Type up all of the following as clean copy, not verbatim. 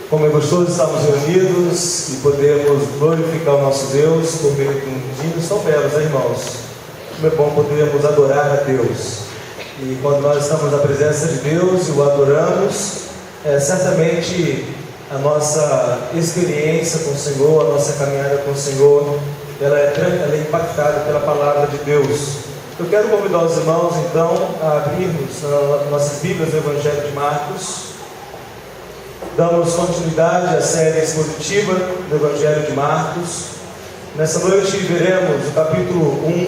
Como é gostoso estarmos reunidos e podemos glorificar o nosso Deus por meio de hinos tão belos, irmãos. Como é bom podermos adorar a Deus. E quando nós estamos na presença de Deus e o adoramos, certamente a nossa experiência com o Senhor, a nossa caminhada com o Senhor, ela é impactada pela palavra de Deus. Eu quero convidar os irmãos, então, a abrirmos nossas Bíblias no Evangelho de Marcos. Damos continuidade à série expositiva do Evangelho de Marcos. Nessa noite veremos o capítulo 1,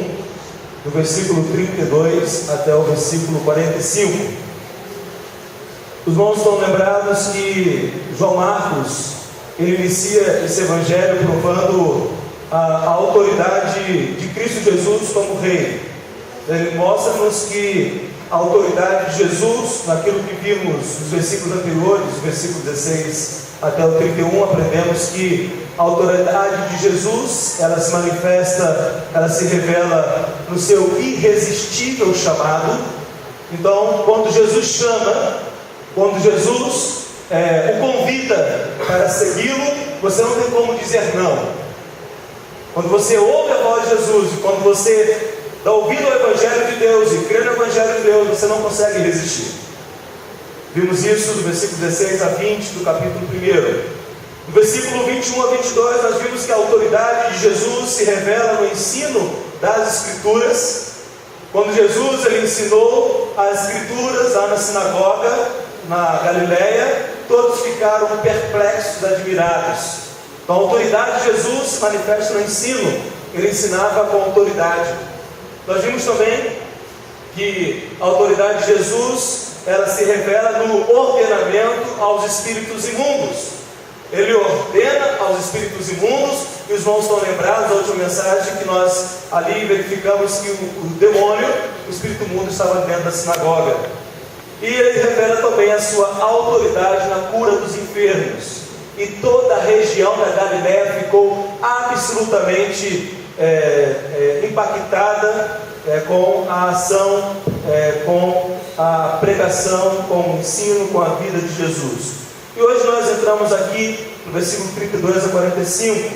do versículo 32 até o versículo 45. Os irmãos estão lembrados que João Marcos, ele inicia esse Evangelho provando a autoridade de Cristo Jesus como Rei. Ele mostra-nos que a autoridade de Jesus, naquilo que vimos nos versículos anteriores, do versículo 16 até o 31, aprendemos que a autoridade de Jesus, ela se manifesta, ela se revela no seu irresistível chamado. Então, quando Jesus chama, quando Jesus o convida para segui-lo, você não tem como dizer não. Quando você ouve a voz de Jesus, e quando você dá ouvido ao Evangelho de Deus e crê no Evangelho de Deus, você não consegue resistir. Vimos isso do versículo 16 a 20 do capítulo 1. No versículo 21 a 22, nós vimos que a autoridade de Jesus se revela no ensino das Escrituras. Quando Jesus ele ensinou as Escrituras lá na sinagoga, na Galileia, todos ficaram perplexos, admirados. Então a autoridade de Jesus se manifesta no ensino, ele ensinava com autoridade. Nós vimos também que a autoridade de Jesus, ela se revela no ordenamento aos espíritos imundos. Ele ordena aos espíritos imundos, e os irmãos estão lembrados da última mensagem que nós ali verificamos que o demônio, o espírito imundo, estava dentro da sinagoga. E ele revela também a sua autoridade na cura dos enfermos. E toda a região da Galileia ficou absolutamente impactada com a ação, com a pregação, com o ensino, com a vida de Jesus. E hoje nós entramos aqui no versículo 32 a 45.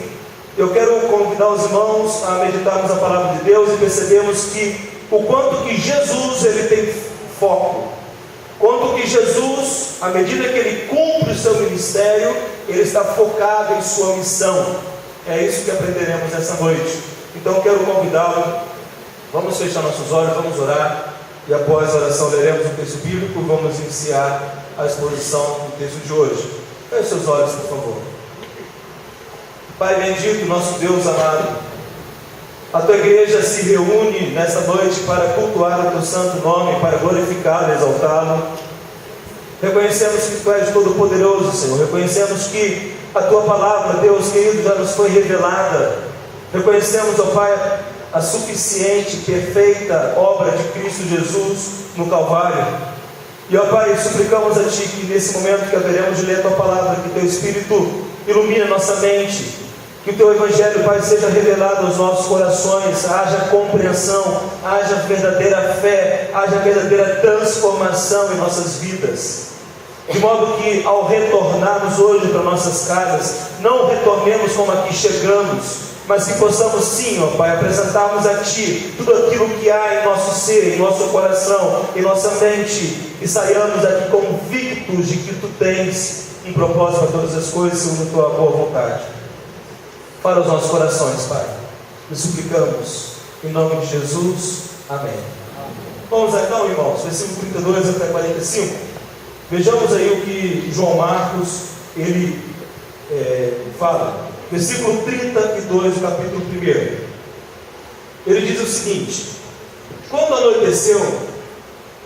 Eu quero convidar os irmãos a meditarmos a palavra de Deus e percebemos que o quanto que Jesus ele tem foco, quanto que Jesus, à medida que ele cumpre o seu ministério, ele está focado em sua missão. É isso que aprenderemos nessa noite. Então quero convidá-lo, vamos fechar nossos olhos, vamos orar, e após a oração leremos o texto bíblico, vamos iniciar a exposição do texto de hoje. Feche seus olhos, por favor. Pai bendito, nosso Deus amado, a tua igreja se reúne nesta noite para cultuar o teu santo nome, para glorificá-lo e exaltá-lo. Reconhecemos que tu és todo-poderoso, Senhor. Reconhecemos que a tua palavra, Deus querido, já nos foi revelada. Reconhecemos, ó Pai, a suficiente, perfeita obra de Cristo Jesus no Calvário. E, ó Pai, suplicamos a Ti que nesse momento que haveremos de ler a Tua palavra, que Teu Espírito ilumine a nossa mente, que o Teu Evangelho, Pai, seja revelado aos nossos corações, haja compreensão, haja verdadeira fé, haja verdadeira transformação em nossas vidas. De modo que ao retornarmos hoje para nossas casas, não retornemos como aqui chegamos, mas que possamos sim, ó Pai, apresentarmos a Ti tudo aquilo que há em nosso ser, em nosso coração, em nossa mente, e saiamos daqui convictos de que Tu tens um propósito para todas as coisas, segundo a Tua boa vontade. Para os nossos corações, Pai, nos suplicamos, em nome de Jesus, amém. Vamos então, irmãos, versículo 32 até 45. Vejamos aí o que João Marcos, ele fala. Versículo 32 do capítulo 1. Ele diz o seguinte: quando anoiteceu,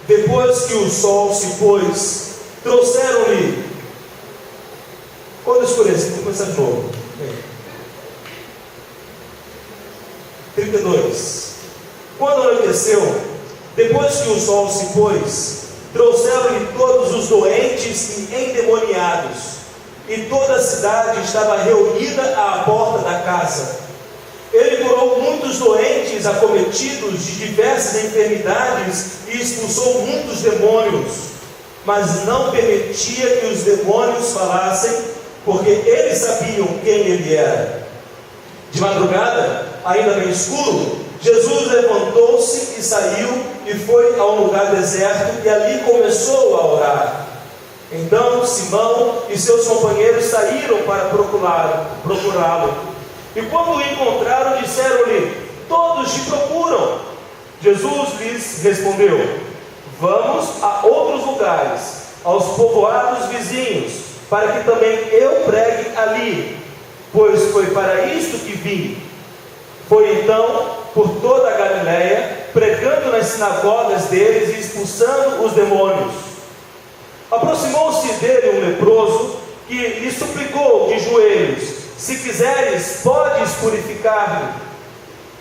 depois que o sol se pôs, trouxeram-lhe. Quando escureceu, vou começar de novo. 32. Quando anoiteceu, depois que o sol se pôs, trouxeram-lhe todos os doentes e endemoniados, e toda a cidade estava reunida à porta da casa. Ele curou muitos doentes acometidos de diversas enfermidades e expulsou muitos demônios, mas não permitia que os demônios falassem, porque eles sabiam quem ele era. De madrugada, ainda bem escuro, Jesus levantou-se e saiu e foi a um lugar deserto e ali começou a orar. Então Simão e seus companheiros saíram para procurá-lo. E quando o encontraram, disseram-lhe: todos te procuram. Jesus lhes respondeu: vamos a outros lugares, aos povoados vizinhos, para que também eu pregue ali, pois foi para isto que vim. Foi então por toda a Galiléia, pregando nas sinagogas deles e expulsando os demônios. Aproximou-se dele um leproso, que lhe suplicou de joelhos: se quiseres, podes purificar-me.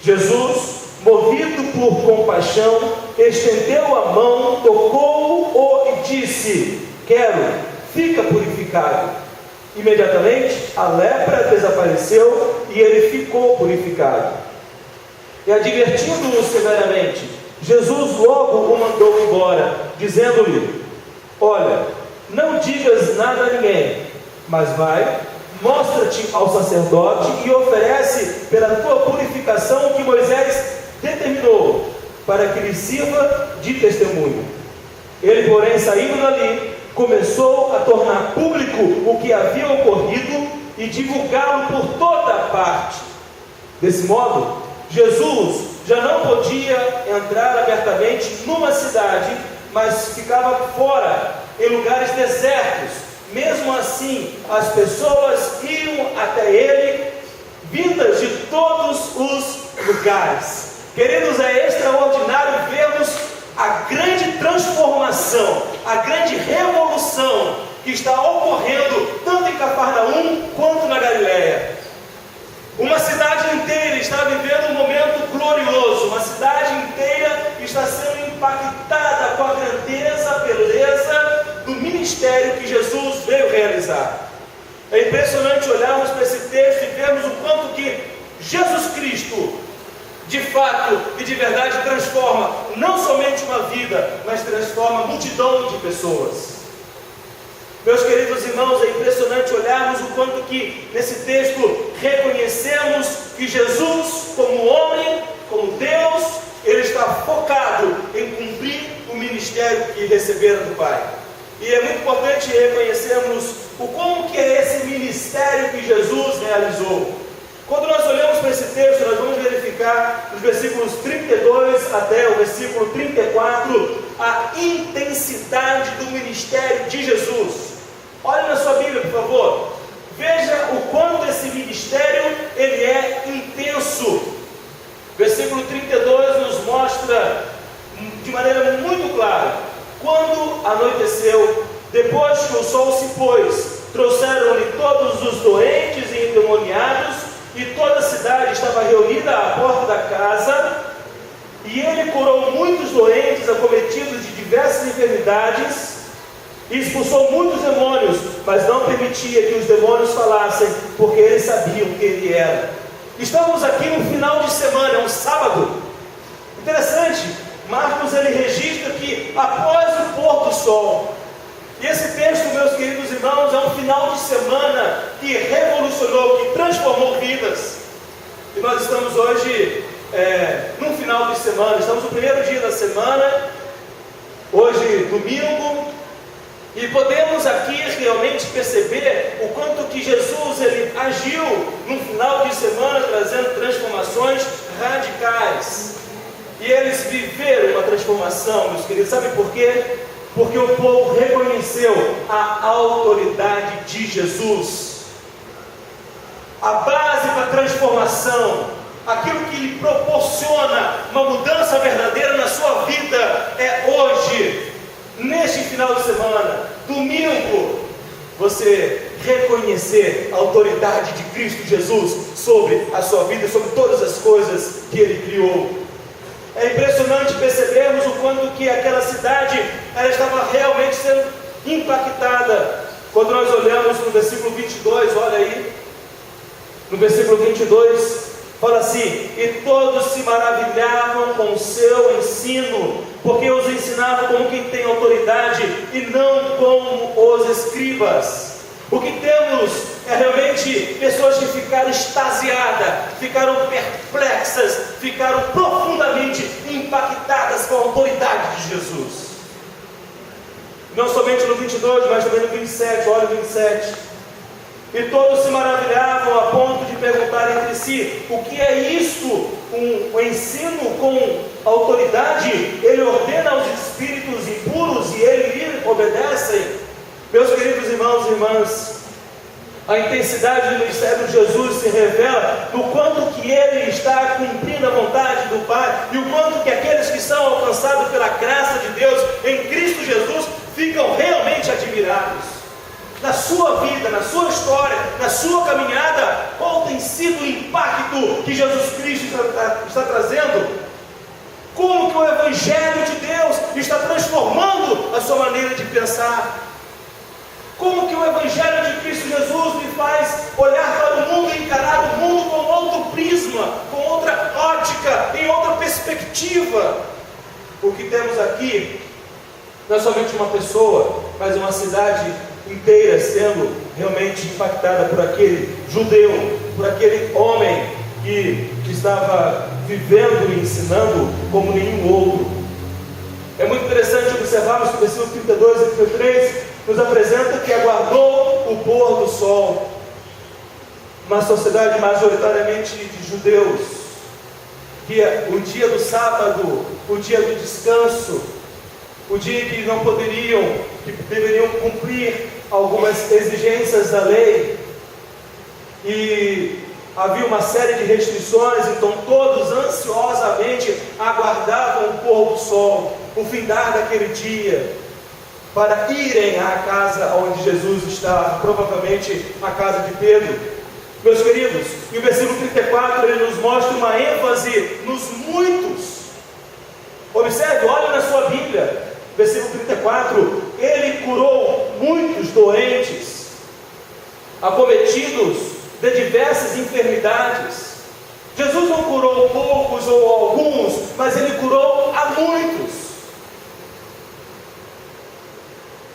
Jesus, movido por compaixão, estendeu a mão, tocou-o e disse: quero, fica purificado. Imediatamente a lepra desapareceu e ele ficou purificado. E advertindo-o severamente, Jesus logo o mandou embora, dizendo-lhe: olha, não digas nada a ninguém, mas vai, mostra-te ao sacerdote e oferece pela tua purificação o que Moisés determinou, para que lhe sirva de testemunho. Ele, porém, saindo dali, começou a tornar público o que havia ocorrido e divulgá-lo por toda a parte. Desse modo, Jesus já não podia entrar abertamente numa cidade, mas ficava fora, em lugares desertos. Mesmo assim, as pessoas iam até ele, vindas de todos os lugares. Queridos, é extraordinário vermos a grande transformação, a grande revolução que está ocorrendo tanto em Cafarnaum quanto na Galiléia. Uma cidade inteira está vivendo um momento glorioso, uma cidade inteira está sendo impactada com a grandeza, a beleza do ministério que Jesus veio realizar. É impressionante olharmos para esse texto e vermos o quanto que Jesus Cristo, de fato e de verdade, transforma não somente uma vida, mas transforma multidão de pessoas. Meus queridos irmãos, é impressionante olharmos o quanto que nesse texto reconhecemos que Jesus, como homem, como Deus, ele está focado em cumprir o ministério que recebera do Pai. E é muito importante reconhecermos o como que é esse ministério que Jesus realizou. Quando nós olhamos para esse texto, nós vamos verificar nos versículos 32 até o versículo 34 a intensidade do ministério de Jesus. Olhe na sua Bíblia, por favor. Veja o quanto esse ministério ele é intenso. Versículo 32 nos mostra de maneira muito clara: quando anoiteceu, depois que o sol se pôs, trouxeram-lhe todos os doentes e endemoniados, e toda a cidade estava reunida à porta da casa, e ele curou muitos doentes acometidos de diversas enfermidades, e expulsou muitos demônios, mas não permitia que os demônios falassem, porque eles sabiam quem ele era. Estamos aqui no final de semana, é um sábado. Interessante, Marcos ele registra que após o pôr do sol, e esse texto, meus queridos irmãos, é um final de semana que revolucionou, que transformou vidas. E nós estamos hoje num final de semana, estamos no primeiro dia da semana, hoje domingo, e podemos aqui realmente perceber o quanto que Jesus ele agiu no final de semana, trazendo transformações radicais. E eles viveram uma transformação, meus queridos, sabe por quê? Porque o povo reconheceu a autoridade de Jesus. A base para a transformação, aquilo que lhe proporciona uma mudança verdadeira na sua vida, é hoje, neste final de semana, domingo, você reconhecer a autoridade de Cristo Jesus sobre a sua vida, sobre todas as coisas que Ele criou. É impressionante percebermos o quanto que aquela cidade ela estava realmente sendo impactada. Quando nós olhamos no versículo 22, olha aí, no versículo 22, fala assim: e todos se maravilhavam com o seu ensino, porque os ensinava como quem tem autoridade e não como os escribas. O que temos é realmente pessoas que ficaram extasiadas, ficaram perplexas, ficaram profundamente impactadas com a autoridade de Jesus. Não somente no 22, mas também no 27, olha o 27. E todos se maravilhavam a ponto de perguntar entre si: o que é isto? Um ensino com autoridade? Ele ordena aos espíritos impuros e eles lhe obedecem. Meus queridos irmãos e irmãs, a intensidade do ministério de Jesus se revela no quanto que Ele está cumprindo a vontade do Pai, e o quanto que aqueles que são alcançados pela graça de Deus em Cristo Jesus ficam realmente admirados. Na sua vida, na sua história, na sua caminhada, qual tem sido o impacto que Jesus Cristo está trazendo? Como que o Evangelho de Deus está transformando a sua maneira de pensar? Como que o Evangelho de Cristo Jesus me faz olhar para o mundo e encarar o mundo com outro prisma, com outra ótica, em outra perspectiva? O que temos aqui não é somente uma pessoa, mas uma cidade inteira sendo realmente impactada por aquele judeu, por aquele homem que estava vivendo e ensinando como nenhum outro. É muito interessante observarmos que o versículo 32 e 33 nos apresenta que aguardou o pôr do sol. Uma sociedade majoritariamente de judeus, que o dia do sábado, o dia do descanso, o dia que não poderiam, que deveriam cumprir algumas exigências da lei, e havia uma série de restrições, então todos ansiosamente aguardavam o pôr do sol, o findar daquele dia, para irem à casa onde Jesus está, provavelmente a casa de Pedro. Meus queridos, e o versículo 34, ele nos mostra uma ênfase nos muitos. Observe, olhe na sua Bíblia, versículo 34, ele curou muitos doentes, acometidos de diversas enfermidades. Jesus não curou poucos ou alguns, mas ele curou a muitos.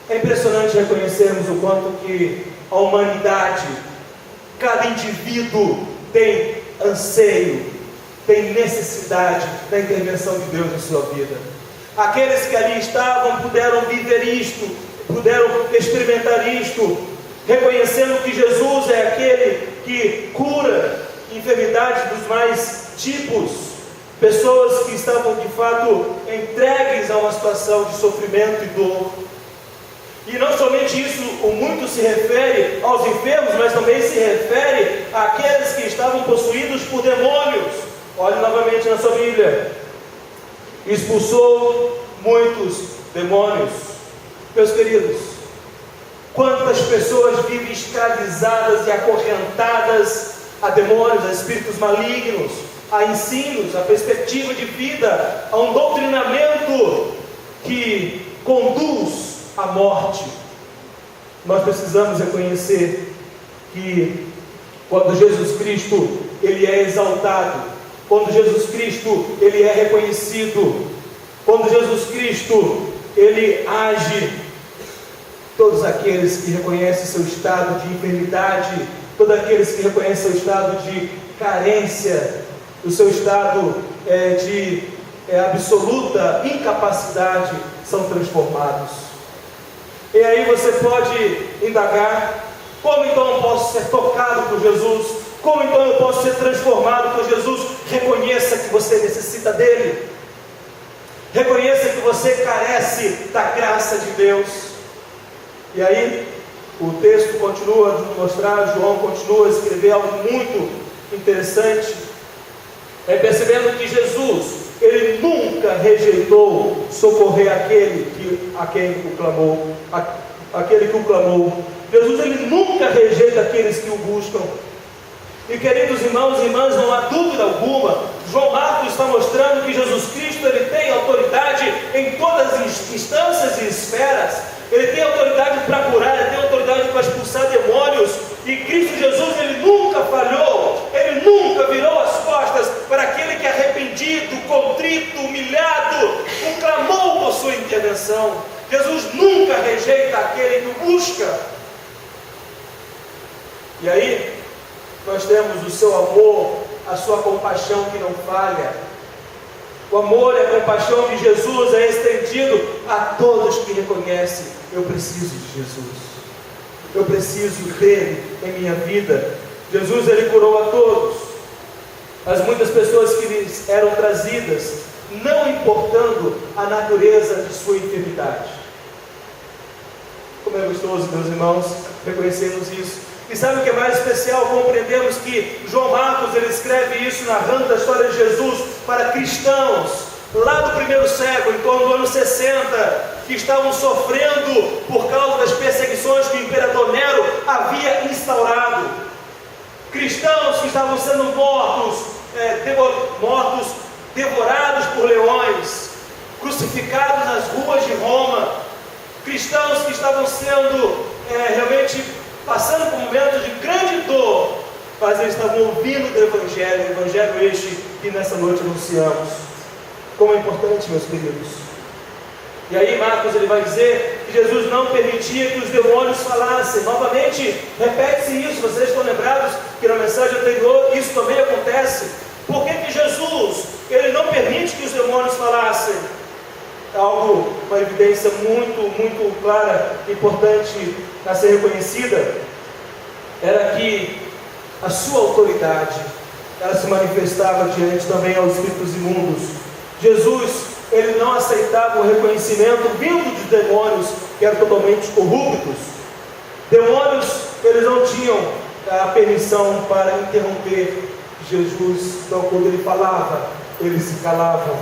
É impressionante reconhecermos o quanto que a humanidade, cada indivíduo tem anseio, tem necessidade da intervenção de Deus na sua vida. Aqueles que ali estavam puderam viver isto, puderam experimentar isto, reconhecendo que Jesus é aquele que cura enfermidades dos mais tipos, pessoas que estavam de fato entregues a uma situação de sofrimento e dor. E não somente isso, o muito se refere aos enfermos, mas também se refere àqueles que estavam possuídos por demônios. Olhe novamente na sua Bíblia. Expulsou muitos demônios. Meus queridos, quantas pessoas vivem escravizadas e acorrentadas a demônios, a espíritos malignos, a ensinos, a perspectiva de vida, a um doutrinamento que conduz à morte. Nós precisamos reconhecer que quando Jesus Cristo ele é exaltado, quando Jesus Cristo ele é reconhecido, quando Jesus Cristo ele age, todos aqueles que reconhecem seu estado de enfermidade, todos aqueles que reconhecem seu estado de carência, o seu estado de absoluta incapacidade, são transformados. E aí você pode indagar: como então eu posso ser tocado por Jesus? Como então eu posso ser transformado por Jesus? Reconheça que você necessita dele. Reconheça que você carece da graça de Deus. E aí o texto continua a nos mostrar, João continua a escrever algo muito interessante, percebendo que Jesus ele nunca rejeitou socorrer a quem o clamou, aquele que o clamou. Jesus ele nunca rejeita aqueles que o buscam. E queridos irmãos e irmãs, não há dúvida alguma, João Marcos está mostrando que Jesus Cristo ele tem autoridade em todas as instâncias e esferas. Ele tem autoridade para curar, ele tem autoridade para expulsar demônios. E Cristo Jesus ele nunca falhou, ele nunca virou as costas para aquele que é arrependido, contrito, humilhado, o clamou por sua intervenção. Jesus nunca rejeita aquele que o busca. E aí, nós temos o seu amor, a sua compaixão que não falha. O amor e a compaixão de Jesus é estendido a todos que reconhecem: eu preciso de Jesus, eu preciso dele em minha vida. Jesus, ele curou a todos, as muitas pessoas que lhes eram trazidas, não importando a natureza de sua enfermidade. Como é gostoso, meus irmãos, reconhecermos isso. E sabe o que é mais especial? Compreendemos que João Marcos, ele escreve isso narrando a história de Jesus para cristãos lá do primeiro século, em torno do ano 60, que estavam sofrendo por causa das perseguições que o imperador Nero havia instaurado. Cristãos que estavam sendo mortos, devorados por leões, crucificados nas ruas de Roma. Cristãos que estavam sendo realmente passando por momentos de grande dor, mas eles estavam ouvindo do Evangelho, o Evangelho este que nessa noite anunciamos. Como é importante, meus queridos. E aí Marcos, ele vai dizer que Jesus não permitia que os demônios falassem. Novamente, repete-se isso. Vocês estão lembrados que na mensagem anterior isso também acontece. Por que Jesus, ele não permite que os demônios falassem? Algo, uma evidência muito clara, importante a ser reconhecida, era que a sua autoridade, ela se manifestava diante também aos espíritos imundos. Jesus, ele não aceitava o reconhecimento vindo de demônios que eram totalmente corruptos. Demônios, eles não tinham a permissão para interromper Jesus. Então, quando ele falava, eles se calavam.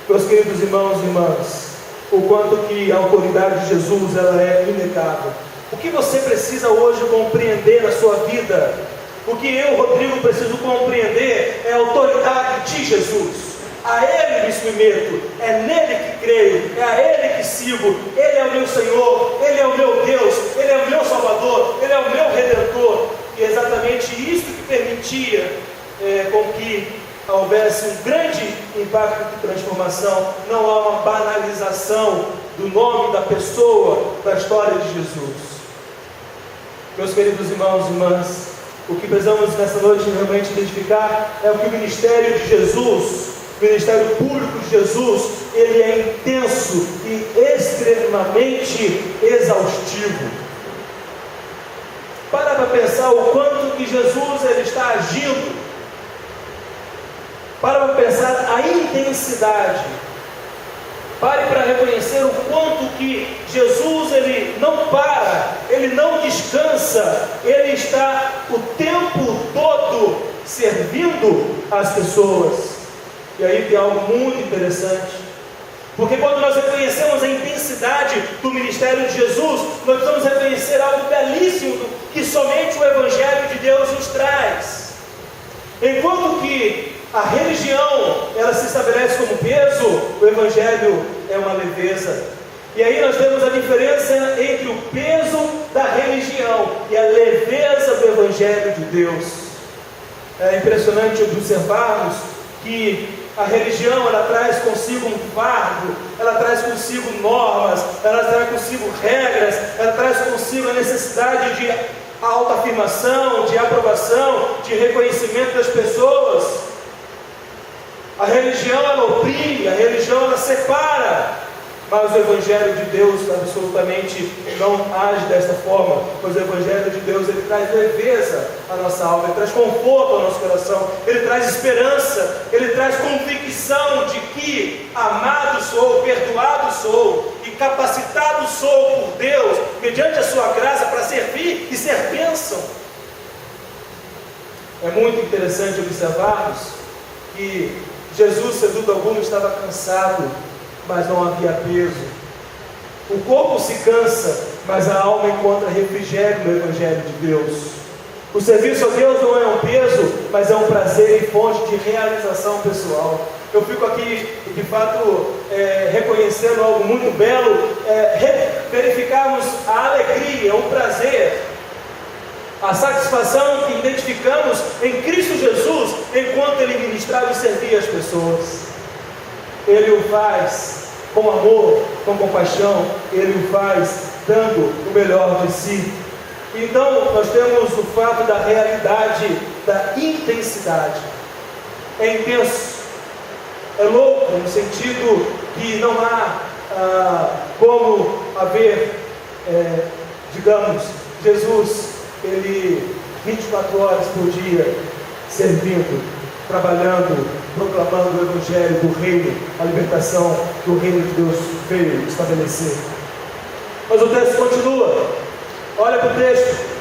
Meus queridos irmãos e irmãs, o quanto que a autoridade de Jesus, ela é inegável. O que você precisa hoje compreender na sua vida, o que eu, Rodrigo, preciso compreender é a autoridade de Jesus. A Ele me submeto, é nele que creio, é a Ele que sigo. Ele é o meu Senhor, Ele é o meu Deus, Ele é o meu Salvador, Ele é o meu Redentor. E é exatamente isso que permitia com que houvesse um grande impacto de transformação. Não há uma banalização do nome da pessoa, da história de Jesus. Meus queridos irmãos e irmãs, o que precisamos nessa noite realmente identificar é o que o ministério de Jesus, o ministério público de Jesus, ele é intenso e extremamente exaustivo. Para pensar o quanto que Jesus ele está agindo. Para pensar a intensidade. Pare para reconhecer o quanto que Jesus ele não para, ele não descansa, ele está o tempo todo servindo as pessoas. E aí tem algo muito interessante, porque quando nós reconhecemos a intensidade do ministério de Jesus, nós precisamos reconhecer algo belíssimo que somente o Evangelho de Deus nos traz. Enquanto que a religião, ela se estabelece como peso, o Evangelho é uma leveza. E aí nós temos a diferença entre o peso da religião e a leveza do Evangelho de Deus. É impressionante observarmos que a religião, ela traz consigo um fardo, ela traz consigo normas, ela traz consigo regras, ela traz consigo a necessidade de autoafirmação, de aprovação, de reconhecimento das pessoas. A religião, ela oprime, a religião, ela separa, mas o Evangelho de Deus absolutamente não age desta forma, pois o Evangelho de Deus, ele traz leveza à nossa alma, ele traz conforto ao nosso coração, ele traz esperança, ele traz convicção de que amado sou, perdoado sou e capacitado sou por Deus, mediante a sua graça, para servir e ser bênção. É muito interessante observarmos que Jesus, sem dúvida alguma, estava cansado, mas não havia peso. O corpo se cansa, mas a alma encontra refrigério no Evangelho de Deus. O serviço a Deus não é um peso, mas é um prazer e fonte de realização pessoal. Eu fico aqui, de fato, reconhecendo algo muito belo, verificarmos a alegria, o prazer, a satisfação que identificamos em Cristo Jesus, enquanto Ele ministrava e servia as pessoas. Ele o faz com amor, com compaixão, Ele o faz dando o melhor de si. Então, nós temos o fato da realidade, da intensidade. É intenso, é louco, no sentido que não há como haver, digamos, Jesus, ele 24 horas por dia, servindo, trabalhando, proclamando o Evangelho do Reino, a libertação que o Reino de Deus veio estabelecer. Mas o texto continua, olha para o texto,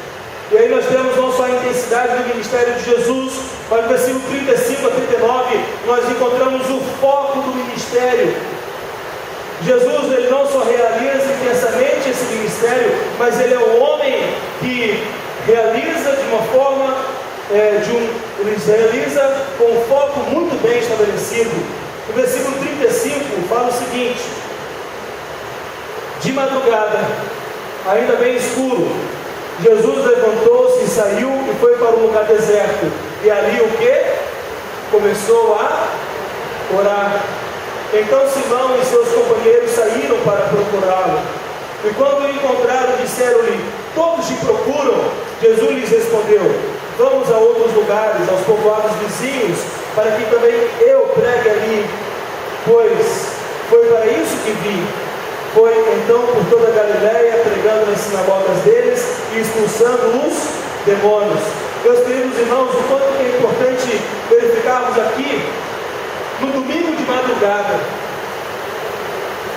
e aí nós temos não só a intensidade do ministério de Jesus, mas no versículo 35 a 39, nós encontramos o foco do ministério. Jesus, ele não só realiza intensamente esse ministério, mas ele é o homem que realiza de uma forma, ele realiza com um foco muito bem estabelecido. O versículo 35 fala o seguinte: de madrugada, ainda bem escuro, Jesus levantou-se e saiu e foi para um lugar deserto. E ali o que? Começou a orar. Então Simão e seus companheiros saíram para procurá-lo. E quando o encontraram, disseram-lhe: todos te procuram. Jesus lhes respondeu: vamos a outros lugares, aos povoados vizinhos, para que também eu pregue ali, pois foi para isso que vim. Foi então por toda a Galileia, pregando nas sinagogas deles e expulsando os demônios. Meus queridos irmãos, o quanto é importante verificarmos aqui, no domingo de madrugada.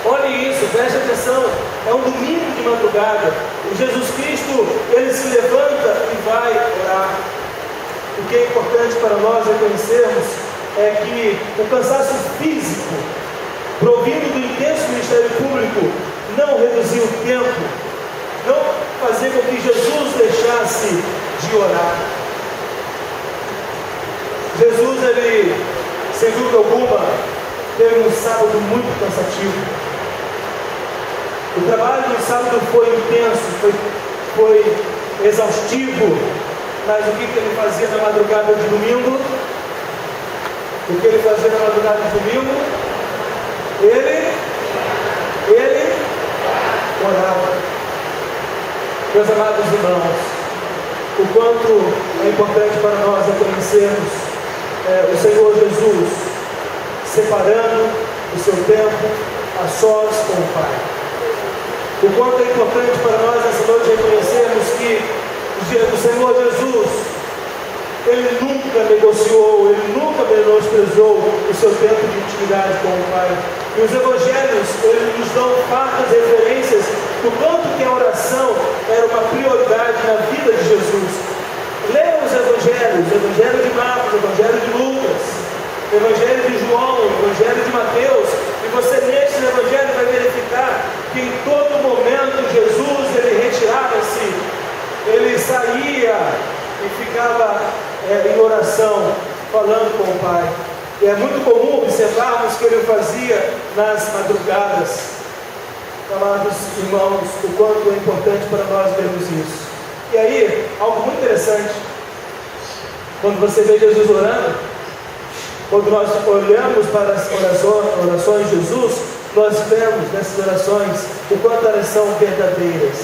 Olhem isso, preste atenção, é um domingo de madrugada. O Jesus Cristo, ele se levanta e vai orar. O que é importante para nós reconhecermos é que o cansaço físico, provindo do intenso ministério público, não reduziu o tempo, não fazia com que Jesus deixasse de orar. Jesus, ele, sem dúvida alguma, teve um sábado muito cansativo. O trabalho no sábado foi intenso, foi exaustivo, mas o que ele fazia na madrugada de domingo? O que ele fazia na madrugada de domingo? Ele orava. Meus amados irmãos, o quanto é importante para nós reconhecermos o Senhor Jesus separando o seu tempo a sós com o Pai. O quanto é importante para nós essa noite reconhecermos que o Senhor Jesus, ele nunca negociou, ele nunca menosprezou o seu tempo de intimidade com o Pai. E os evangelhos, eles nos dão fartas referências do quanto que a oração era uma prioridade na vida de Jesus. Leia os evangelhos, o evangelho de Marcos, o evangelho de Lucas, o evangelho de João, o evangelho de Mateus, e você neste evangelho vai verificar que em todo momento Jesus, ele retirava-se, ele saía e ficava em oração, falando com o Pai. E é muito comum observarmos que ele fazia nas madrugadas. Amados irmãos, o quanto é importante para nós vermos isso. E aí, algo muito interessante, quando você vê Jesus orando, quando nós olhamos para as orações de Jesus, nós vemos nessas orações o quanto elas são verdadeiras,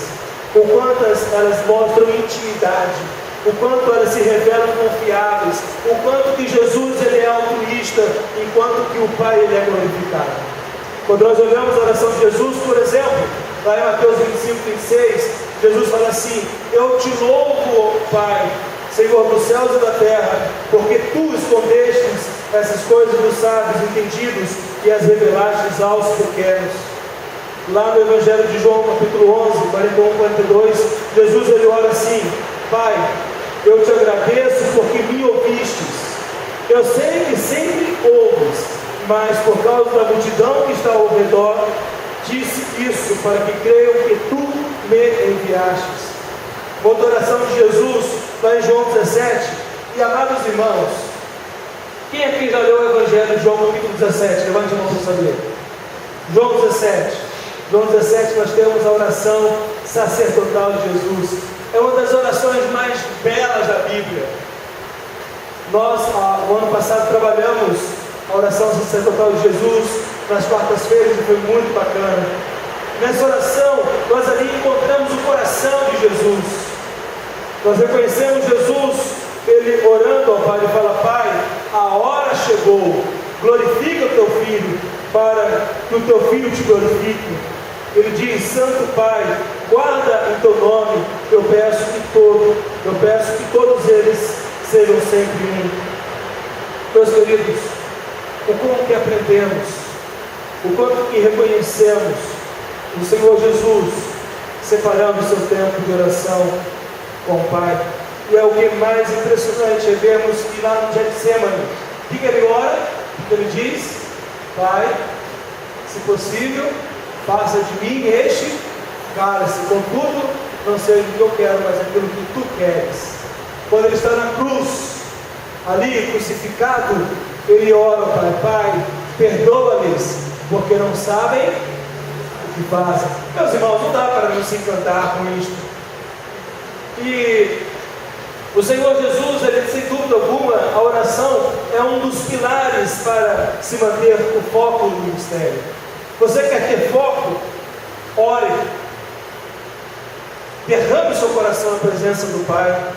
o quanto elas mostram intimidade, o quanto elas se revelam confiáveis, o quanto que Jesus, ele é altruísta, enquanto que o Pai, ele é glorificado. Quando nós olhamos a oração de Jesus, por exemplo, lá em Mateus 25, 26, Jesus fala assim: eu te louvo, Pai, Senhor dos céus e da terra, porque tu escondestes essas coisas dos sábios entendidos e as revelastes aos pequenos. Lá no Evangelho de João, capítulo 11, 41, 42, Jesus, ele ora assim: Pai, eu te agradeço porque me ouvistes. Eu sei que sempre ouves, mas por causa da multidão que está ao redor, disse isso para que creiam que tu me enviastes. Outra oração de Jesus, lá em João 17. E amados irmãos, quem aqui já leu o Evangelho de João capítulo 17? Levante a mão para saber. João 17. João 17 nós temos a oração sacerdotal de Jesus. É uma das orações mais belas da Bíblia. Nós, no ano passado, trabalhamos a oração sacerdotal de Jesus nas quartas-feiras e foi muito bacana. Nessa oração, nós ali encontramos o coração de Jesus. Nós reconhecemos Jesus, ele orando ao Pai, ele fala: Pai, a hora chegou, glorifica o teu Filho, para que o teu Filho te glorifique. Ele diz: Santo Pai, guarda em teu nome, eu peço que todos eles sejam sempre um. Meus queridos, o quanto que aprendemos, o quanto que reconhecemos o Senhor Jesus separando o seu tempo de oração com o Pai. E é o que é mais impressionante, é vermos que lá no Getsemane, o que ele ora? O que ele diz? Pai, se possível, faça de mim este cálice, contudo, não seja o que eu quero, mas aquilo que tu queres. Quando ele está na cruz, ali crucificado, ele ora ao Pai: Pai, perdoa-lhes, porque não sabem o que fazem. Meus irmãos, não dá para não se encantar com isto. E o Senhor Jesus, ele, sem dúvida alguma, a oração é um dos pilares para se manter o foco do ministério. Você quer ter foco? Ore. Derrame o seu coração na presença do Pai.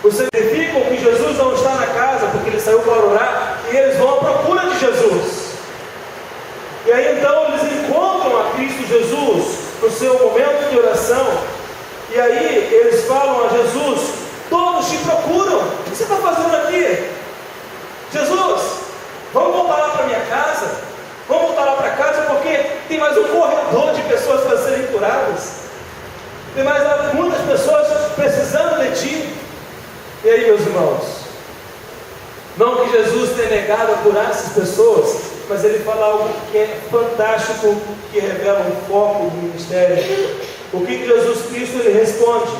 Vocês verificam que Jesus não está na casa porque ele saiu para orar, e eles vão à procura de Jesus. E aí então eles encontram a Cristo Jesus no seu momento de oração. E aí eles falam a Jesus: todos te procuram, o que você está fazendo aqui? Jesus, vamos voltar lá para minha casa? Vamos voltar lá para casa, porque tem mais um corredor de pessoas para serem curadas. Tem mais muitas pessoas precisando de ti. E aí, meus irmãos, não que Jesus tenha negado a curar essas pessoas, mas ele fala algo que é fantástico, que revela um foco do ministério. O que Jesus Cristo ele responde?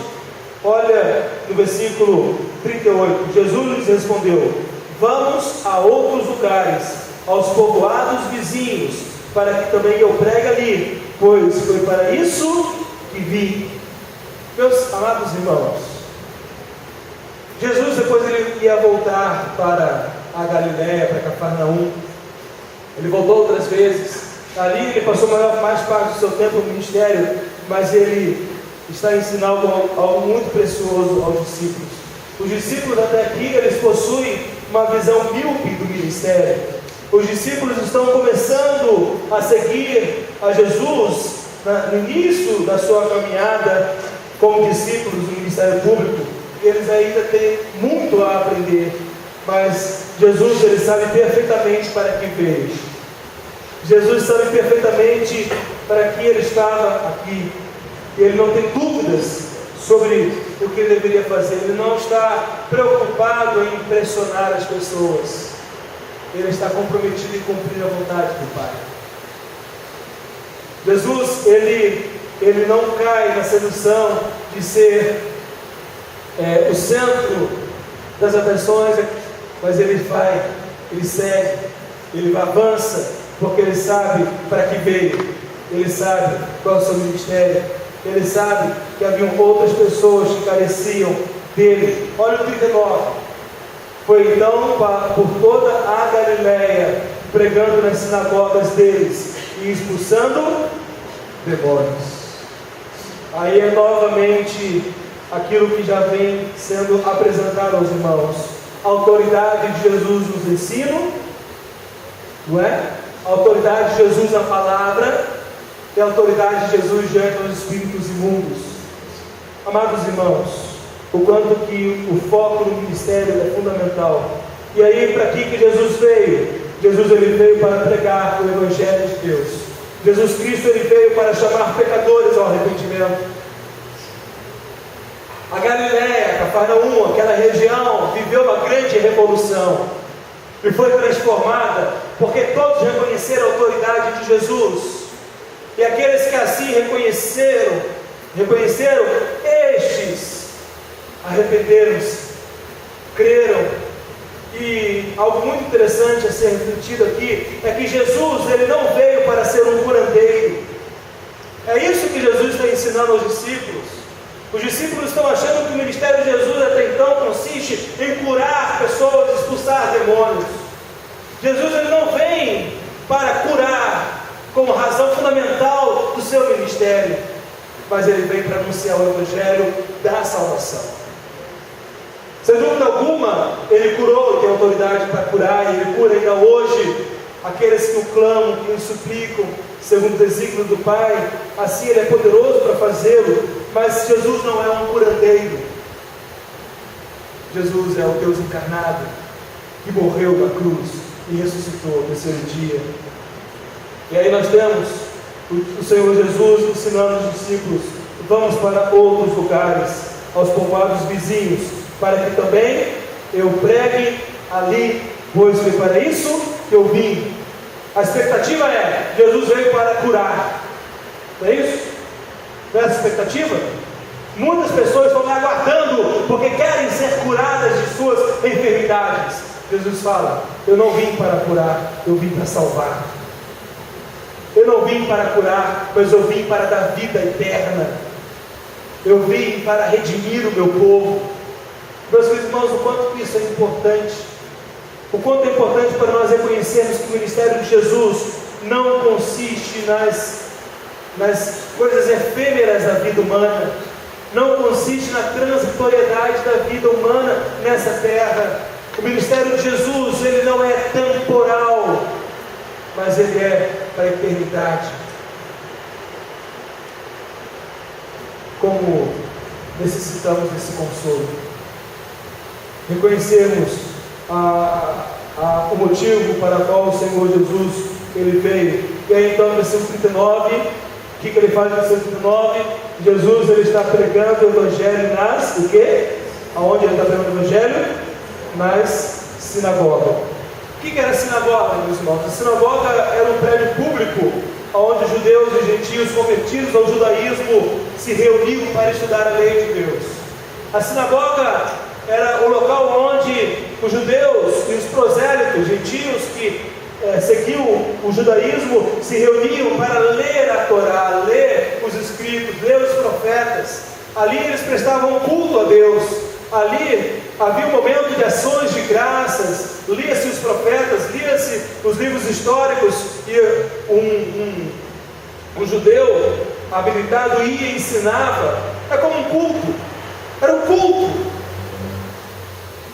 Olha no versículo 38, Jesus lhes respondeu: vamos a outros lugares, aos povoados vizinhos, para que também eu pregue ali, pois foi para isso que vim. Meus amados irmãos, Jesus depois ele ia voltar para a Galiléia, para Cafarnaum. Ele voltou outras vezes. Ali ele passou mais parte do seu tempo no ministério, mas ele está ensinando algo muito precioso aos discípulos. Os discípulos até aqui, eles possuem uma visão míope do ministério. Os discípulos estão começando a seguir a Jesus no início da sua caminhada como discípulos do ministério público. Eles ainda têm muito a aprender, mas Jesus ele sabe perfeitamente para que veio. Jesus sabe perfeitamente para que ele estava aqui. Ele não tem dúvidas sobre o que ele deveria fazer. Ele não está preocupado em impressionar as pessoas. Ele está comprometido em cumprir a vontade do Pai. Jesus, ele não cai na sedução de ser o centro das atenções, mas ele vai, ele segue, ele avança, porque ele sabe para que veio, ele sabe qual é o seu ministério, ele sabe que haviam outras pessoas que careciam dele. Olha o 39, foi então por toda a Galiléia, pregando nas sinagogas deles e expulsando demônios. Aí é novamente aquilo que já vem sendo apresentado aos irmãos: a autoridade de Jesus nos ensina, não é? A autoridade de Jesus na palavra e a autoridade de Jesus diante dos espíritos imundos. Amados irmãos, o quanto que o foco no ministério é fundamental. E aí, para que Jesus veio? Jesus ele veio para pregar o Evangelho de Deus. Jesus Cristo ele veio para chamar pecadores ao arrependimento. A Galiléia, Cafarnaum, aquela região, viveu uma grande revolução e foi transformada, porque todos reconheceram a autoridade de Jesus. E aqueles que assim reconheceram, estes arrependeram-se, creram. E algo muito interessante a ser refletido aqui é que Jesus ele não veio para ser um curandeiro. É isso que Jesus está ensinando aos discípulos. Os discípulos estão achando que o ministério de Jesus até então consiste em curar pessoas, expulsar demônios. Jesus ele não vem para curar como razão fundamental do seu ministério, mas ele vem para anunciar o Evangelho da salvação. Sem dúvida alguma, Ele curou, tem autoridade para curar, e Ele cura ainda hoje aqueles que o clamam, que o suplicam, segundo o desígnio do Pai. Assim Ele é poderoso para fazê-lo, mas Jesus não é um curandeiro. Jesus é o Deus encarnado, que morreu na cruz e ressuscitou no terceiro dia. E aí nós temos o Senhor Jesus ensinando os discípulos: vamos para outros lugares, aos povoados vizinhos, para que também eu pregue ali, pois foi para isso que eu vim. A expectativa é: Jesus veio para curar, não é isso? Não é essa a expectativa? Muitas pessoas estão lá aguardando, porque querem ser curadas de suas enfermidades. Jesus fala: eu não vim para curar, eu vim para salvar. Eu não vim para curar, mas eu vim para dar vida eterna. Eu vim para redimir o meu povo. Meus irmãos, o quanto isso é importante. O quanto é importante para nós reconhecermos que o ministério de Jesus não consiste nas coisas efêmeras da vida humana. Não consiste na transitoriedade da vida humana nessa terra. O ministério de Jesus, ele não é temporal, mas ele é para a eternidade. Como necessitamos desse consolo, reconhecermos o motivo para o qual o Senhor Jesus ele veio. E aí então no versículo 39, o que ele faz no versículo 39? Jesus ele está pregando o Evangelho nas, o quê? Aonde ele está pregando o Evangelho? Nas sinagogas. O que era a sinagoga, meus irmãos? A sinagoga era um prédio público onde judeus e gentios convertidos ao judaísmo se reuniam para estudar a lei de Deus. A sinagoga era o local onde os judeus e os prosélitos, gentios que seguiam o judaísmo, se reuniam para ler a Torá, ler os escritos, ler os profetas. Ali eles prestavam culto a Deus. Ali havia um momento de ações de graças, lia-se os profetas, lia-se os livros históricos, e um judeu habilitado ia e ensinava. É como um culto, era um culto.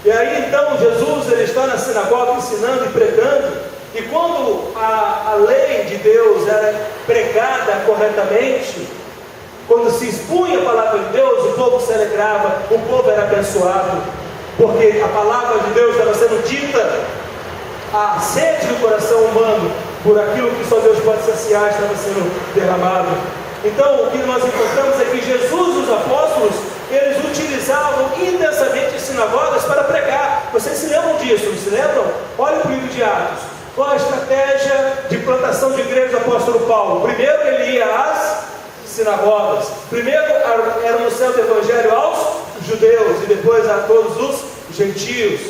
E aí então Jesus ele está na sinagoga ensinando e pregando. E quando a lei de Deus era pregada corretamente, quando se expunha a palavra de Deus, o povo se alegrava, o povo era abençoado, porque a palavra de Deus estava sendo dita, a sede do coração humano, por aquilo que só Deus pode saciar, estava sendo derramado. Então o que nós encontramos é que Jesus e os apóstolos, eles utilizavam intensamente as sinagogas para pregar. Vocês se lembram disso? Não se lembram? Olha o livro de Atos. Qual a estratégia de plantação de igreja do apóstolo Paulo? Primeiro ele ia às sinagogas. Primeiro era anunciar o evangelho aos judeus e depois a todos os gentios.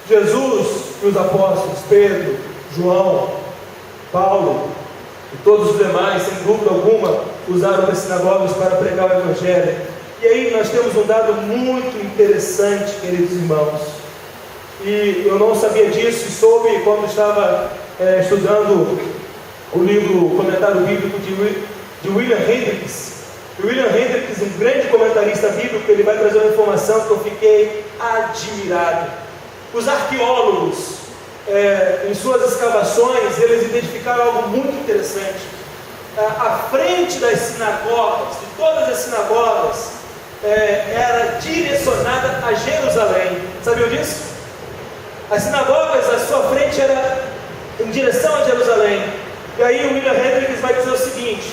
Jesus e os apóstolos, Pedro, João, Paulo e todos os demais, sem dúvida alguma, usaram as sinagogas para pregar o evangelho. E aí nós temos um dado muito interessante, queridos irmãos. E eu não sabia disso, soube quando estava estudando o livro, o comentário bíblico de William Hendricks. William Hendricks, um grande comentarista bíblico, ele vai trazer uma informação que eu fiquei admirado. Os arqueólogos, em suas escavações, eles identificaram algo muito interessante. A frente das sinagogas, de todas as sinagogas, era direcionada a Jerusalém. Sabiam disso? As sinagogas, a sua frente era em direção a Jerusalém. E aí o William Hendricks vai dizer o seguinte,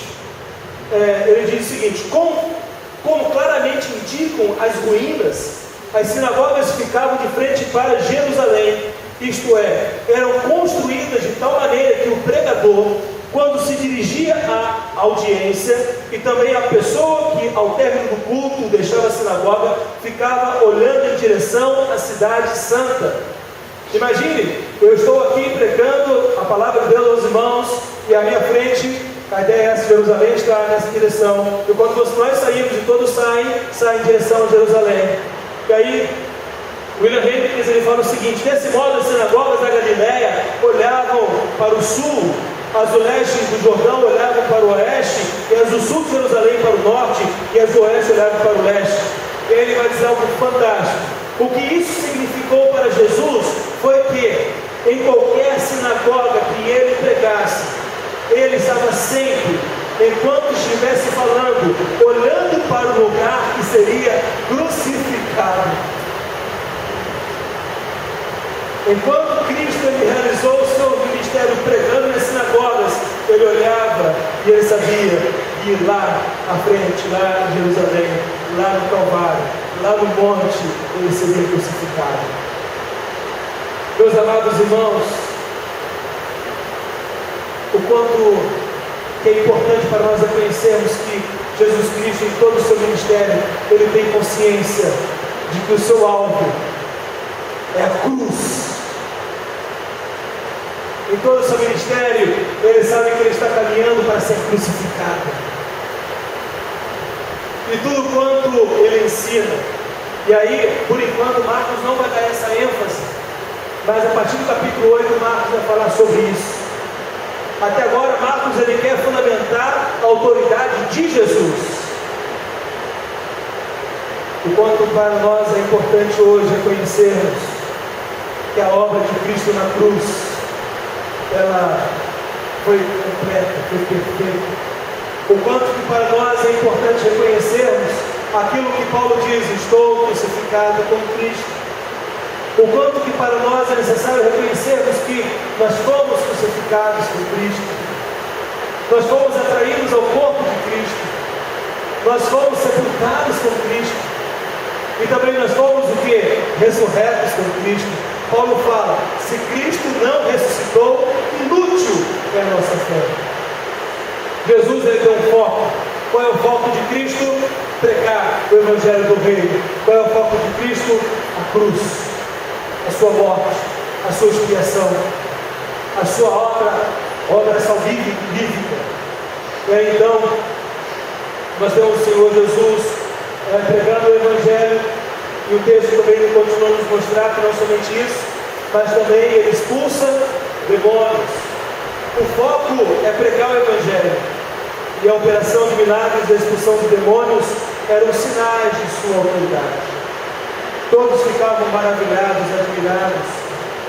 ele diz o seguinte: como claramente indicam as ruínas, as sinagogas ficavam de frente para Jerusalém, isto é, eram construídas de tal maneira que o pregador, quando se dirigia à audiência, e também a pessoa que ao término do culto deixava a sinagoga, ficava olhando em direção à cidade santa. Imagine, eu estou aqui pregando a palavra de Deus aos irmãos, e à minha frente, a ideia é essa: Jerusalém está nessa direção. E quando nós saímos e todos saem em direção a Jerusalém. E aí, William Hendricks ele fala o seguinte: desse modo as sinagogas da Galileia olhavam para o sul, as do leste do Jordão olhavam para o oeste, e as do sul de Jerusalém para o norte, e as do oeste olhavam para o leste. E aí ele vai dizer algo fantástico. O que isso significou para Jesus foi que em qualquer sinagoga que ele pregasse, ele estava sempre, enquanto estivesse falando, olhando para o lugar que seria crucificado. Enquanto Cristo ele realizou o seu ministério pregando nas sinagogas, ele olhava e ele sabia que lá à frente, lá em Jerusalém, lá no Calvário, lá no monte, ele seria crucificado. Meus amados irmãos, o quanto que é importante para nós reconhecermos que Jesus Cristo, em todo o seu ministério, ele tem consciência de que o seu alvo é a cruz. Em todo o seu ministério, ele sabe que ele está caminhando para ser crucificado. E tudo quanto ele ensina, e aí, por enquanto, Marcos não vai dar essa ênfase, mas a partir do capítulo 8, Marcos vai falar sobre isso. Até agora, Marcos ele quer fundamentar a autoridade de Jesus. O quanto para nós é importante hoje reconhecermos que a obra de Cristo na cruz, ela foi completa, foi perfeita. O quanto que para nós é importante reconhecermos aquilo que Paulo diz: estou crucificado com Cristo. O quanto que para nós é necessário reconhecermos que nós fomos crucificados com Cristo, nós fomos atraídos ao corpo de Cristo, nós fomos sepultados com Cristo, e também nós fomos o que? Ressurretos com Cristo. Paulo fala: se Cristo não ressuscitou, inútil é a nossa fé. Jesus ele deu um foco. Qual é o foco de Cristo? Pregar o Evangelho do Reino. Qual é o foco de Cristo? A cruz, a sua morte, a sua expiação, a sua obra salvífica. E aí então, nós temos o Senhor Jesus pregando o Evangelho, e o texto também continua a nos mostrar que não somente isso, mas também ele expulsa demônios. O foco é pregar o Evangelho, e a operação de milagres da expulsão de demônios eram sinais de sua autoridade. Todos ficavam maravilhados, admirados.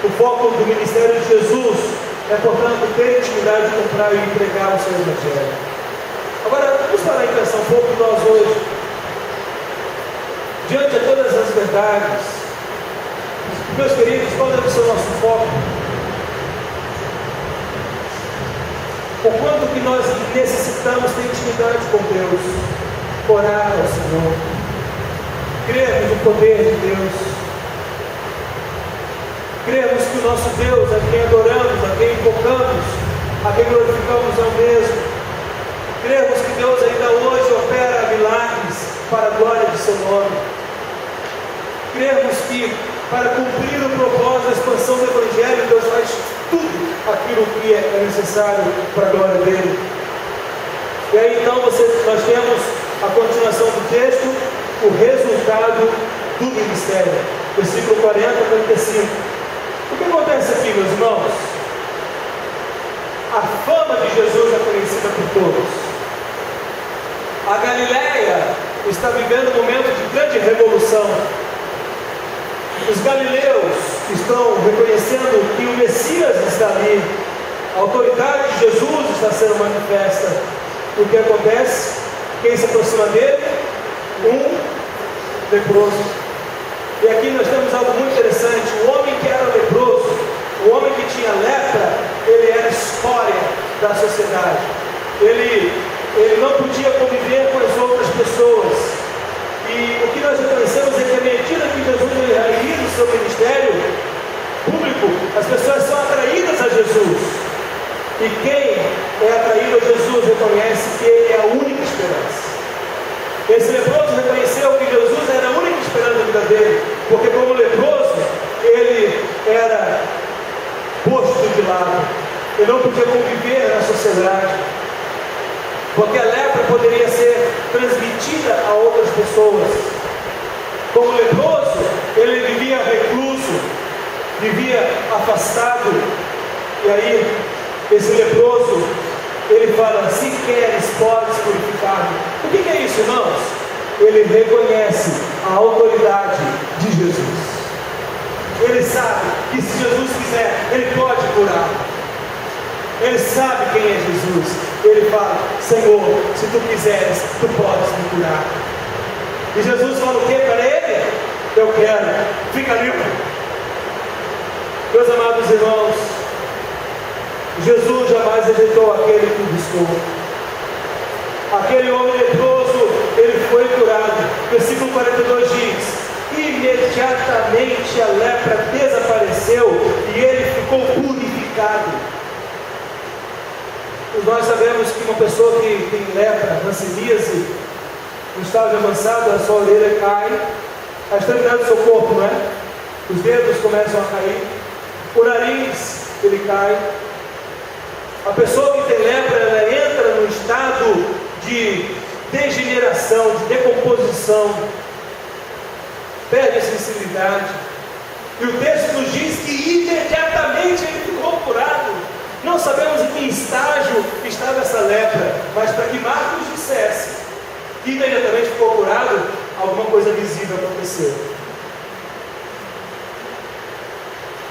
O foco do ministério de Jesus é, portanto, ter intimidade com o e pregar o seu Evangelho. Agora, vamos parar e pensar um pouco nós hoje, diante de todas as verdades. Meus queridos, qual deve ser o nosso foco? O quanto que nós necessitamos ter intimidade com Deus, orar ao Senhor, crermos no poder de Deus, crermos que o nosso Deus, a quem adoramos, a quem invocamos, a quem glorificamos é o mesmo, crermos que Deus ainda hoje opera milagres para a glória de seu nome, crermos que para cumprir o propósito da expansão do Evangelho, Deus faz tudo aquilo que é necessário para a glória dele. E aí então nós temos a continuação do texto, o resultado do ministério, versículo 40 a 45. O que acontece aqui, meus irmãos? A fama de Jesus é conhecida por todos. A Galileia está vivendo um momento de grande revolução. Os galileus estão reconhecendo que o Messias está ali, a autoridade de Jesus está sendo manifesta. O que acontece? Quem se aproxima dele? Um leproso. E aqui nós temos algo muito interessante. O homem que era leproso, o homem que tinha lepra, ele era escória da sociedade. Ele não podia conviver com as outras pessoas. E o que nós reconhecemos é que à medida que Jesus realiza o seu ministério público, as pessoas são atraídas a Jesus. E quem é atraído a Jesus reconhece que ele é a única esperança. Esse leproso reconheceu que Jesus era a única esperança da vida dele, porque como leproso, ele era posto de lado. Ele não podia conviver na sociedade, porque a lepra poderia ser transmitida a outras pessoas. Como leproso, ele vivia recluso, vivia afastado. E aí, esse leproso, ele fala: se queres, podes purificar-me. O que é isso, irmãos? Ele reconhece a autoridade de Jesus. Ele sabe que se Jesus quiser, Ele pode curar. Ele sabe quem é Jesus. Ele fala: Senhor, se Tu quiseres, Tu podes me curar. E Jesus fala o que para ele? Eu quero, fica livre. Meus amados irmãos, Jesus jamais rejeitou aquele que o buscou. Aquele homem leproso, ele foi curado. Versículo 42 diz: imediatamente a lepra desapareceu e ele ficou purificado. Nós sabemos que uma pessoa que tem lepra, hanseníase, no estágio avançado, a sua orelha cai, a extremidade do seu corpo, não é? Os dedos começam a cair, o nariz, ele cai. A pessoa que tem lepra, ela entra num estado de degeneração, de decomposição, perde a sensibilidade. E o texto nos diz que imediatamente ele ficou curado. Não sabemos em que estágio estava essa lepra, mas para que Marcos dissesse que imediatamente ficou curado, alguma coisa visível aconteceu.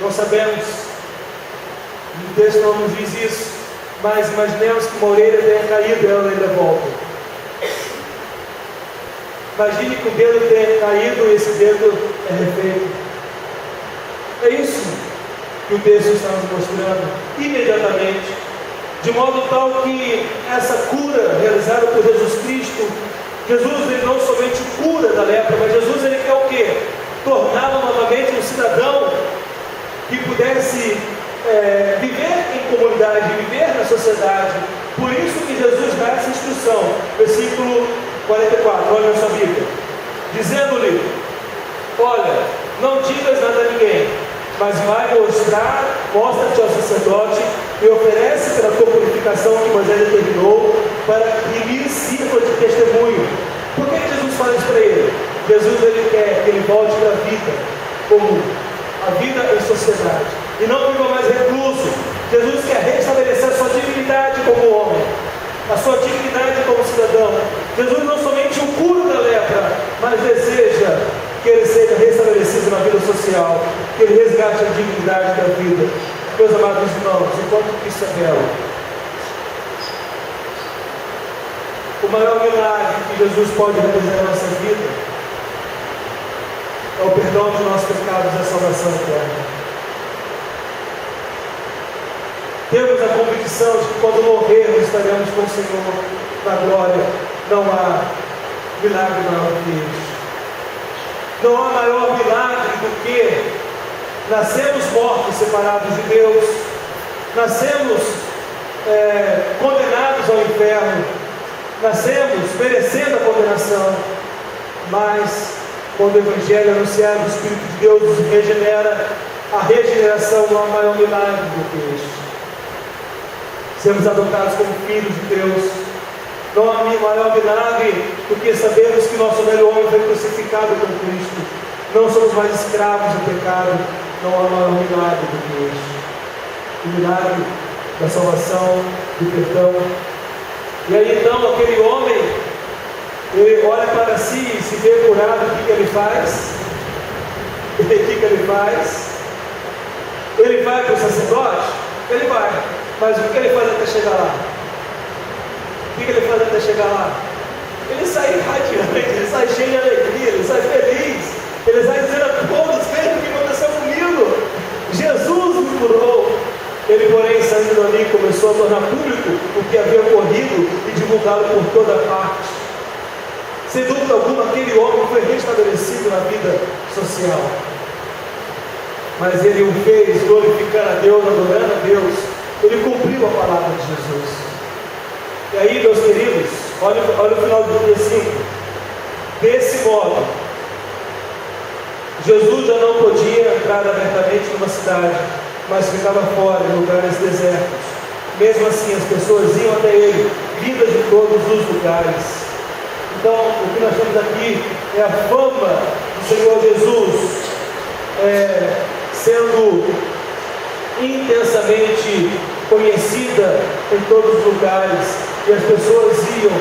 Não sabemos, o texto não nos diz isso, mas imaginemos que uma orelha tenha caído e ela ainda volta. Imagine que o dedo tenha caído e esse dedo é refeito. É isso que o texto está nos mostrando imediatamente, de modo tal que essa cura realizada por Jesus Cristo, Jesus ele não somente cura da lepra, mas Jesus ele quer o quê? Torná-lo novamente um cidadão que pudesse viver em comunidade, viver na sociedade. Por isso que Jesus dá essa instrução, versículo 44, olha na sua Bíblia, dizendo-lhe: olha, não digas nada a ninguém, mas vai mostra-te ao sacerdote e oferece pela tua purificação que Moisés determinou, para que lhe sirva de testemunho. Por que Jesus fala isso para ele? Jesus ele quer que ele volte para a vida comum, a vida em sociedade, e não viva mais recluso. Jesus quer restabelecer a sua dignidade como homem, a sua dignidade como cidadão. Jesus não somente o cura da lepra, mas deseja que ele seja restabelecido na vida social, que ele resgate a dignidade da vida. Meus amados irmãos, enquanto isso é belo, o maior milagre que Jesus pode realizar na nossa vida é o perdão de nossos pecados e a salvação eterna. Temos a convicção de que quando morrermos estaremos com o Senhor na glória. Não há milagre maior do que este. Não há maior milagre do que nascermos mortos, separados de Deus, nascemos condenados ao inferno, nascemos merecendo a condenação, mas quando o Evangelho anunciado, o Espírito de Deus nos regenera. A regeneração não há maior milagre do que este. Sermos adotados como filhos de Deus. Não há maior milagre do que sabermos que nosso velho homem foi crucificado com Cristo. Não somos mais escravos do pecado. Não há maior milagre do que este. O milagre da salvação, do perdão. E aí então aquele homem, ele olha para si e se vê curado. O que ele faz? O que ele faz? Ele vai para o sacerdote? Ele vai. Mas o que ele faz até chegar lá? O que ele faz até chegar lá? Ele sai radiante, ele sai cheio de alegria, ele sai feliz, ele sai dizendo a todos: vejam o que aconteceu comigo, Jesus me curou. Ele, porém, saindo dali, começou a tornar público o que havia ocorrido e divulgá-lo por toda parte. Sem dúvida alguma, aquele homem foi restabelecido na vida social, mas ele o fez glorificando a Deus, adorando a Deus. Ele cumpriu a palavra de Jesus. E aí, meus queridos, olha o final do versículo. Desse modo, Jesus já não podia entrar abertamente numa cidade, mas ficava fora, em lugares desertos. Mesmo assim, as pessoas iam até ele, vindas de todos os lugares. Então, o que nós temos aqui é a fama do Senhor Jesus sendo intensamente conhecida em todos os lugares, e as pessoas iam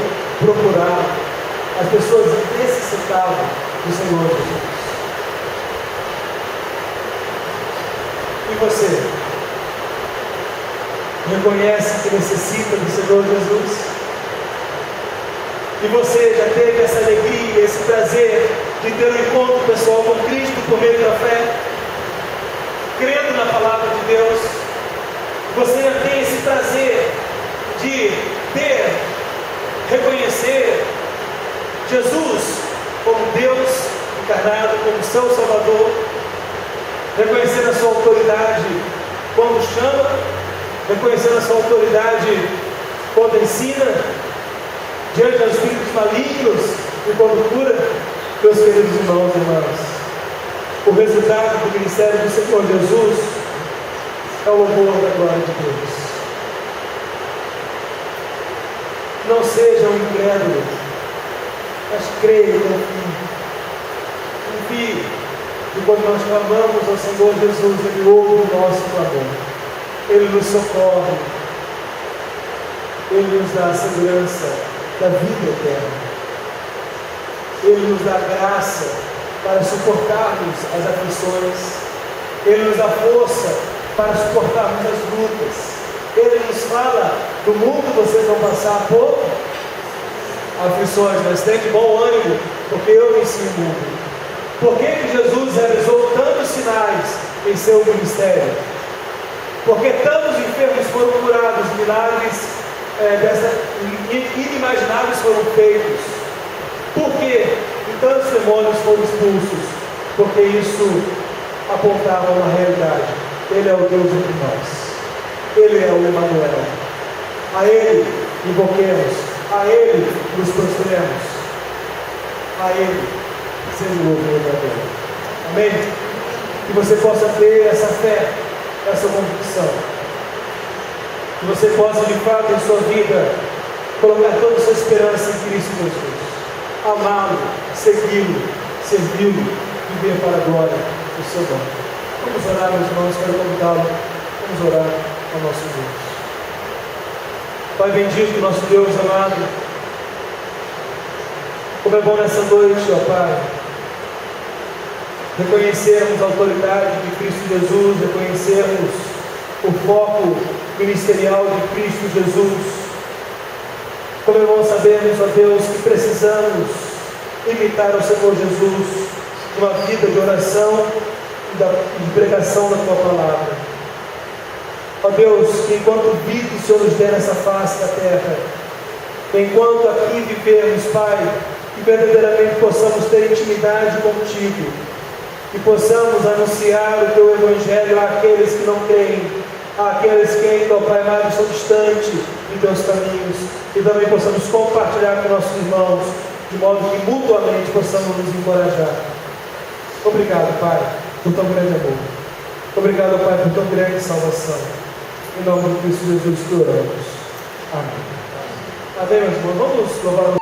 procurar, as pessoas necessitavam do Senhor Jesus. você reconhece que necessita do Senhor Jesus? E você já teve essa alegria, esse prazer de ter um encontro pessoal com Cristo por meio da fé, crendo na palavra de Deus? Você já tem esse prazer de reconhecer Jesus como Deus encarnado, como seu Salvador, reconhecer a sua autoridade quando chama, reconhecer a sua autoridade quando ensina, diante dos espíritos malignos e quando cura? Meus queridos irmãos e irmãs, o resultado do ministério do Senhor Jesus é o louvor da glória de Deus. Não seja um incrédulo, mas creia no fim. Confie que quando nós clamamos ao Senhor Jesus, Ele ouve o nosso clamor, Ele nos socorre, Ele nos dá a segurança da vida eterna, Ele nos dá graça para suportarmos as aflições, Ele nos dá força para suportarmos as lutas. Ele nos fala: no mundo vocês vão passar por aflições, mas tenham de bom ânimo, porque eu venci o mundo. Por que Jesus realizou tantos sinais em seu ministério? Porque tantos enfermos foram curados, milagres inimagináveis foram feitos. Por quê? E tantos demônios foram expulsos? Porque isso apontava uma realidade: Ele é o Deus entre nós. Ele é o Emanuel. A Ele invoquemos, a Ele nos prostremos, a Ele seja o louvor da glória. Amém? Que você possa ter essa fé, essa convicção. Que você possa, de fato, em sua vida, colocar toda a sua esperança em Cristo Jesus. Amá-lo, segui-lo, servi-lo, viver para a glória do seu nome. Vamos orar, meus irmãos, quero convidá-lo. Vamos orar ao nosso Deus. Pai bendito, nosso Deus amado, como é bom nessa noite, ó Pai, reconhecermos a autoridade de Cristo Jesus, reconhecermos o foco ministerial de Cristo Jesus. Como é bom sabermos, ó Deus, que precisamos imitar o Senhor Jesus numa vida de oração e de pregação da Tua palavra. Ó Deus, que enquanto vida o Senhor nos der nessa face da terra, enquanto aqui vivermos, Pai, que verdadeiramente possamos ter intimidade contigo, que possamos anunciar o Teu Evangelho àqueles que não creem, àqueles que ainda, ó Pai amado, estão distantes de Teus caminhos, e também possamos compartilhar com nossos irmãos, de modo que mutuamente possamos nos encorajar. Obrigado, Pai, por tão grande amor. Obrigado, Pai, por tão grande salvação. Em nome de Cristo Jesus que oramos. Amém. Amém, meus irmãos. Vamos louvar o